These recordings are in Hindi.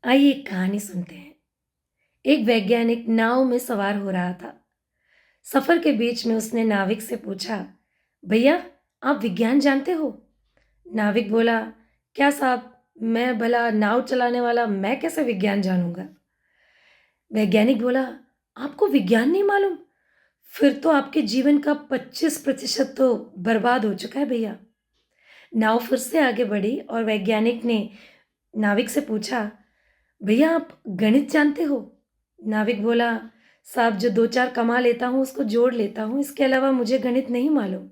आइए एक कहानी सुनते हैं। एक वैज्ञानिक नाव में सवार हो रहा था। सफर के बीच में उसने नाविक से पूछा, भैया, आप विज्ञान जानते हो? नाविक बोला, क्या साहब, मैं भला नाव चलाने वाला, मैं कैसे विज्ञान जानूंगा? वैज्ञानिक बोला, आपको विज्ञान नहीं मालूम? फिर तो आपके जीवन का 25% तो बर्बाद हो चुका है भैया। नाव फिर से आगे बढ़ी और वैज्ञानिक ने नाविक से पूछा, भैया, आप गणित जानते हो? नाविक बोला, साहब, जो 2-4 कमा लेता हूँ उसको जोड़ लेता हूँ, इसके अलावा मुझे गणित नहीं मालूम।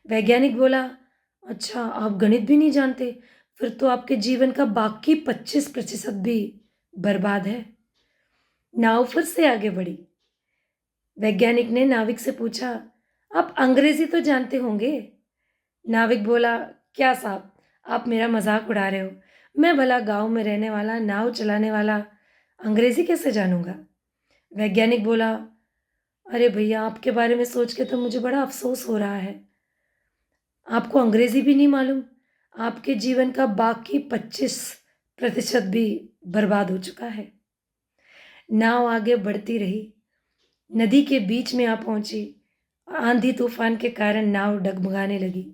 वैज्ञानिक बोला, अच्छा, आप गणित भी नहीं जानते? फिर तो आपके जीवन का बाकी 25% भी बर्बाद है। नाव फिर से आगे बढ़ी। वैज्ञानिक ने नाविक से पूछा, आप अंग्रेजी तो जानते होंगे? नाविक बोला, क्या साहब, आप मेरा मजाक उड़ा रहे हो? मैं भला गांव में रहने वाला, नाव चलाने वाला, अंग्रेजी कैसे जानूंगा? वैज्ञानिक बोला, अरे भैया, आपके बारे में सोच के तो मुझे बड़ा अफसोस हो रहा है। आपको अंग्रेजी भी नहीं मालूम, आपके जीवन का बाकी 25% भी बर्बाद हो चुका है। नाव आगे बढ़ती रही। नदी के बीच में आ पहुंची। आंधी तूफान के कारण नाव डगमगाने लगी।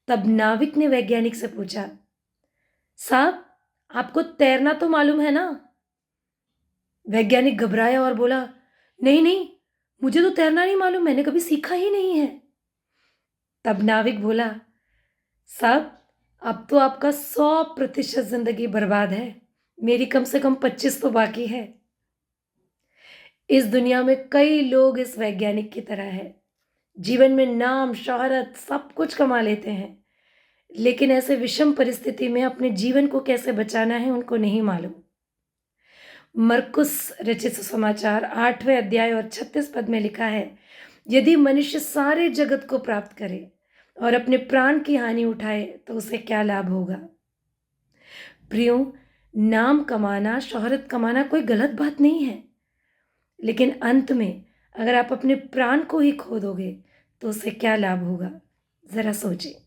तब नाविक ने वैज्ञानिक से पूछा, साहब, आपको तैरना तो मालूम है ना? वैज्ञानिक घबराया और बोला, नहीं नहीं, मुझे तो तैरना नहीं मालूम, मैंने कभी सीखा ही नहीं है। तब नाविक बोला, साहब, अब तो आपका 100% जिंदगी बर्बाद है, मेरी कम से कम 25 तो बाकी है। इस दुनिया में कई लोग इस वैज्ञानिक की तरह है। जीवन में नाम, शोहरत, सब कुछ कमा लेते हैं, लेकिन ऐसे विषम परिस्थिति में अपने जीवन को कैसे बचाना है उनको नहीं मालूम। मरकुस रचित सुसमाचार 8वें अध्याय और 36 पद में लिखा है, यदि मनुष्य सारे जगत को प्राप्त करे और अपने प्राण की हानि उठाए तो उसे क्या लाभ होगा? प्रियो, नाम कमाना, शोहरत कमाना कोई गलत बात नहीं है, लेकिन अंत में अगर आप अपने प्राण को ही खो दोगे तो उसे क्या लाभ होगा? जरा सोचिए।